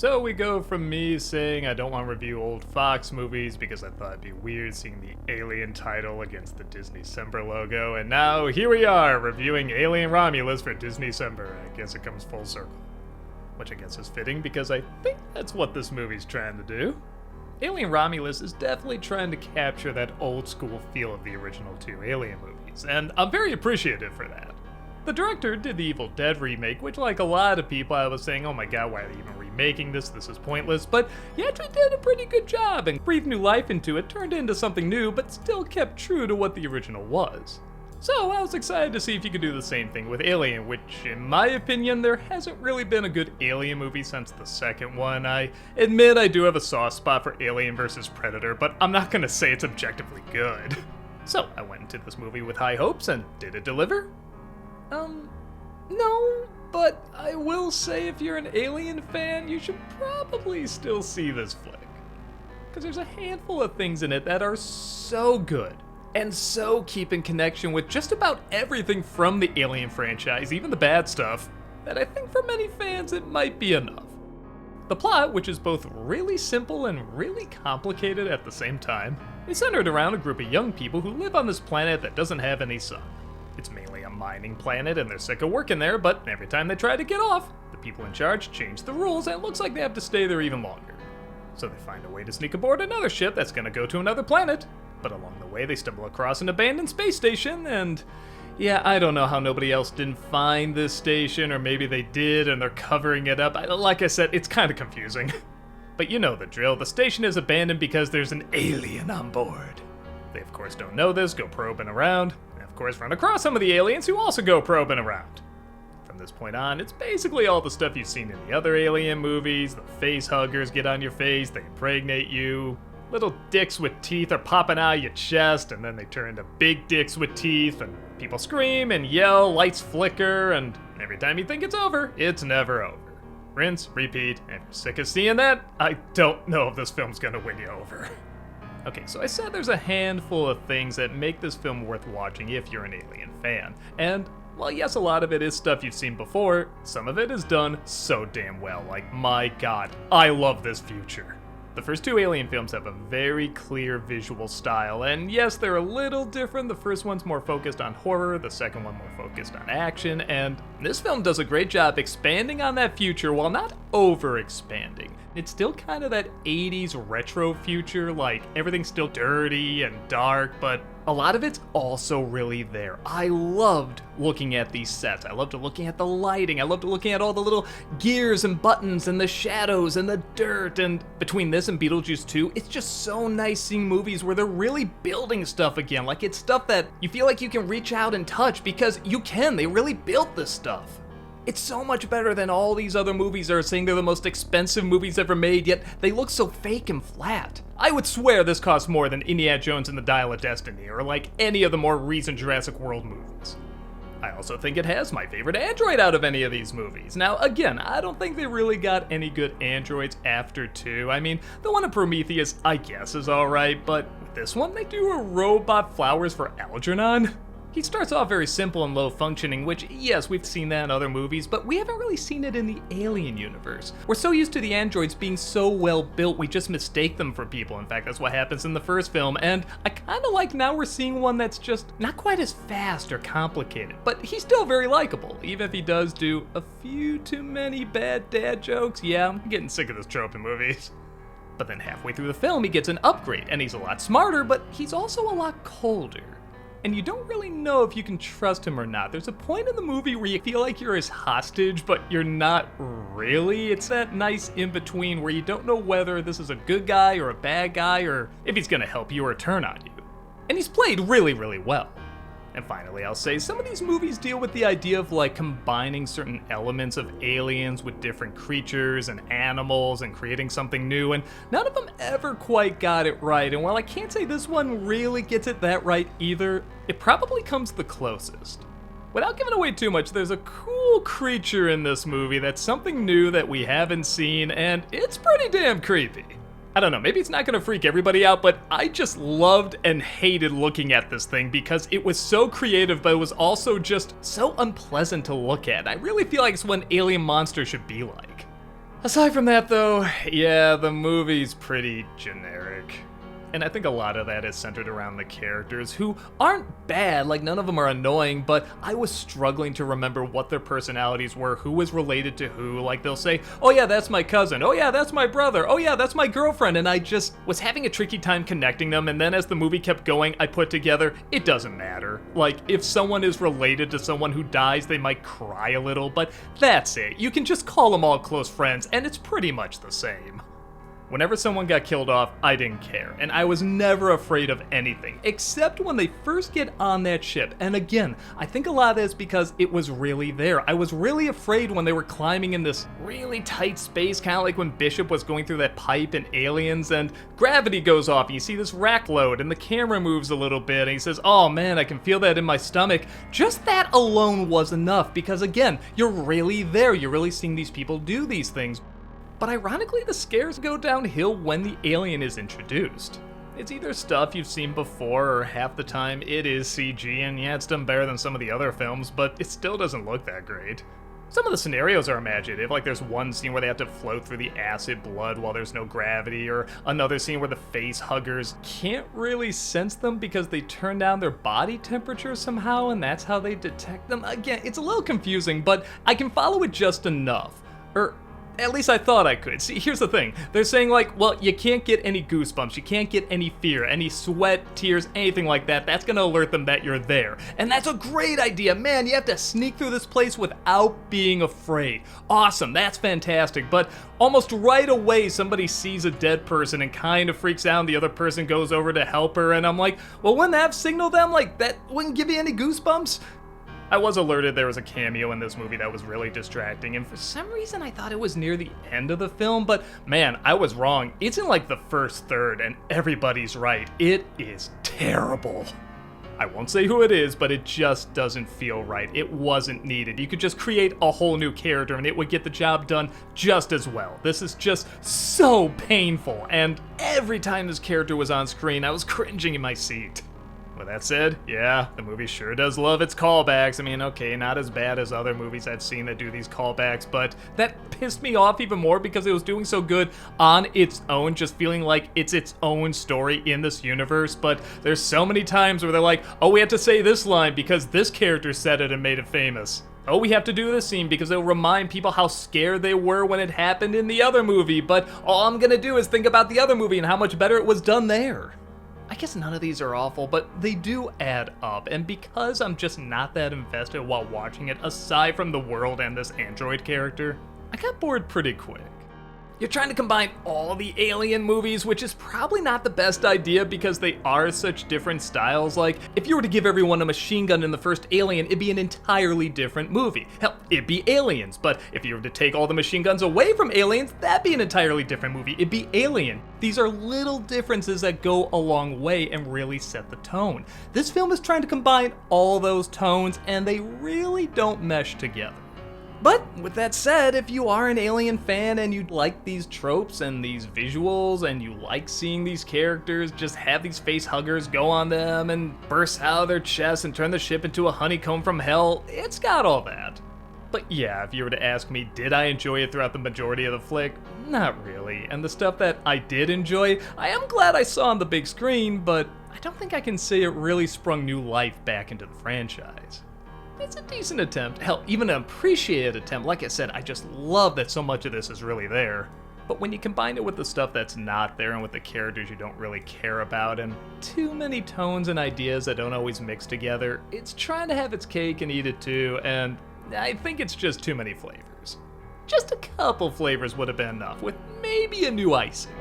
So we go from me saying I don't want to review old Fox movies because I thought it'd be weird seeing the Alien title against the DisneyCember logo, and now here we are reviewing Alien Romulus for DisneyCember. I guess it comes full circle. Which I guess is fitting because I think that's what this movie's trying to do. Alien Romulus is definitely trying to capture that old school feel of the original two Alien movies, and I'm very appreciative for that. The director did the Evil Dead remake, which like a lot of people I was saying, oh my god, why are they even remaking this is pointless, but he actually did a pretty good job and breathed new life into it, turned it into something new, but still kept true to what the original was. So I was excited to see if you could do the same thing with Alien, which in my opinion, there hasn't really been a good Alien movie since the second one. I admit I do have a soft spot for Alien vs. Predator, but I'm not gonna say it's objectively good. So I went into this movie with high hopes, and did it deliver? No, but I will say if you're an Alien fan, you should probably still see this flick. Because there's a handful of things in it that are so good, and so keep in connection with just about everything from the Alien franchise, even the bad stuff, that I think for many fans it might be enough. The plot, which is both really simple and really complicated at the same time, is centered around a group of young people who live on this planet that doesn't have any sun. It's mainly a mining planet and they're sick of working there, but every time they try to get off, the people in charge change the rules and it looks like they have to stay there even longer. So they find a way to sneak aboard another ship that's gonna go to another planet, but along the way they stumble across an abandoned space station and yeah, I don't know how nobody else didn't find this station, or maybe they did and they're covering it up. Like I said, it's kind of confusing. But you know the drill, the station is abandoned because there's an alien on board. They of course don't know this, go probing around, and of course run across some of the aliens who also go probing around. From this point on, it's basically all the stuff you've seen in the other Alien movies. The face huggers get on your face, they impregnate you. Little dicks with teeth are popping out of your chest, and then they turn into big dicks with teeth, and people scream and yell, lights flicker, and every time you think it's over, it's never over. Rinse, repeat, and if you're sick of seeing that, I don't know if this film's gonna win you over. Okay, so I said there's a handful of things that make this film worth watching if you're an Alien fan, and while yes, a lot of it is stuff you've seen before, some of it is done so damn well. Like, my god, I love this future. The first two Alien films have a very clear visual style, and yes, they're a little different. The first one's more focused on horror, the second one more focused on action, and this film does a great job expanding on that future while not over-expanding. It's still kind of that 80s retro future, like everything's still dirty and dark, but a lot of it's also really there. I loved looking at these sets. I loved looking at the lighting. I loved looking at all the little gears and buttons and the shadows and the dirt. And between this and Beetlejuice 2, it's just so nice seeing movies where they're really building stuff again. Like, it's stuff that you feel like you can reach out and touch because you can. They really built this stuff. It's so much better than all these other movies that are saying they're the most expensive movies ever made, yet they look so fake and flat. I would swear this costs more than Indiana Jones and the Dial of Destiny, or like any of the more recent Jurassic World movies. I also think it has my favorite android out of any of these movies. Now, again, I don't think they really got any good androids after 2. I mean, the one in Prometheus, I guess, is alright, but with this one, they do a robot flowers for Algernon. He starts off very simple and low functioning, which, yes, we've seen that in other movies, but we haven't really seen it in the Alien universe. We're so used to the androids being so well built, we just mistake them for people. In fact, that's what happens in the first film, and I kinda like now we're seeing one that's just not quite as fast or complicated, but he's still very likable, even if he does do a few too many bad dad jokes. Yeah, I'm getting sick of this trope in movies. But then halfway through the film, he gets an upgrade, and he's a lot smarter, but he's also a lot colder. And you don't really know if you can trust him or not. There's a point in the movie where you feel like you're his hostage, but you're not really. It's that nice in-between where you don't know whether this is a good guy or a bad guy, or if he's gonna help you or turn on you. And he's played really, really well. And finally, I'll say some of these movies deal with the idea of like combining certain elements of aliens with different creatures and animals and creating something new, and none of them ever quite got it right. And while I can't say this one really gets it that right either, it probably comes the closest. Without giving away too much, there's a cool creature in this movie that's something new that we haven't seen, and it's pretty damn creepy. I don't know, maybe it's not gonna freak everybody out, but I just loved and hated looking at this thing because it was so creative, but it was also just so unpleasant to look at. I really feel like it's what an alien monster should be like. Aside from that though, yeah, the movie's pretty generic. And I think a lot of that is centered around the characters, who aren't bad, like none of them are annoying, but I was struggling to remember what their personalities were, who was related to who. Like they'll say, oh yeah, that's my cousin, oh yeah, that's my brother, oh yeah, that's my girlfriend, and I just was having a tricky time connecting them, and then as the movie kept going, I put together, it doesn't matter. Like, if someone is related to someone who dies, they might cry a little, but that's it. You can just call them all close friends, and it's pretty much the same. Whenever someone got killed off, I didn't care, and I was never afraid of anything, except when they first get on that ship. And again, I think a lot of that is because it was really there. I was really afraid when they were climbing in this really tight space, kind of like when Bishop was going through that pipe in Aliens, and gravity goes off, and you see this rack load, and the camera moves a little bit, and he says, oh man, I can feel that in my stomach. Just that alone was enough, because again, you're really there. You're really seeing these people do these things. But ironically, the scares go downhill when the alien is introduced. It's either stuff you've seen before, or half the time it is CG, and yeah, it's done better than some of the other films, but it still doesn't look that great. Some of the scenarios are imaginative, like there's one scene where they have to float through the acid blood while there's no gravity, or another scene where the face huggers can't really sense them because they turn down their body temperature somehow, and that's how they detect them. Again, it's a little confusing, but I can follow it just enough. At least I thought I could. See, here's the thing. They're saying like, well, you can't get any goosebumps, you can't get any fear, any sweat, tears, anything like that. That's gonna alert them that you're there. And that's a great idea. Man, you have to sneak through this place without being afraid. Awesome, that's fantastic. But almost right away, somebody sees a dead person and kind of freaks out, and the other person goes over to help her, and I'm like, well, wouldn't that have signaled them? Like, that wouldn't give you any goosebumps? I was alerted there was a cameo in this movie that was really distracting, and for some reason I thought it was near the end of the film, but man, I was wrong. It's in like the first third, and everybody's right. It is terrible. I won't say who it is, but it just doesn't feel right. It wasn't needed. You could just create a whole new character and it would get the job done just as well. This is just so painful, and every time this character was on screen, I was cringing in my seat. With that said, yeah, the movie sure does love its callbacks. I mean, okay, not as bad as other movies I've seen that do these callbacks, but that pissed me off even more because it was doing so good on its own, just feeling like it's its own story in this universe. But there's so many times where they're like, oh, we have to say this line because this character said it and made it famous. Oh, we have to do this scene because it'll remind people how scared they were when it happened in the other movie, but all I'm gonna do is think about the other movie and how much better it was done there. I guess none of these are awful, but they do add up, and because I'm just not that invested while watching it, aside from the world and this android character, I got bored pretty quick. You're trying to combine all the Alien movies, which is probably not the best idea because they are such different styles. Like, if you were to give everyone a machine gun in the first Alien, it'd be an entirely different movie. Hell, it'd be Aliens, but if you were to take all the machine guns away from Aliens, that'd be an entirely different movie. It'd be Alien. These are little differences that go a long way and really set the tone. This film is trying to combine all those tones, and they really don't mesh together. But with that said, if you are an Alien fan and you like these tropes and these visuals and you like seeing these characters just have these face huggers go on them and burst out of their chests and turn the ship into a honeycomb from hell, it's got all that. But yeah, if you were to ask me, did I enjoy it throughout the majority of the flick? Not really. And the stuff that I did enjoy, I am glad I saw on the big screen, but I don't think I can say it really sprung new life back into the franchise. It's a decent attempt, hell, even an appreciated attempt. Like I said, I just love that so much of this is really there. But when you combine it with the stuff that's not there and with the characters you don't really care about and too many tones and ideas that don't always mix together, it's trying to have its cake and eat it too, and I think it's just too many flavors. Just a couple flavors would have been enough, with maybe a new icing.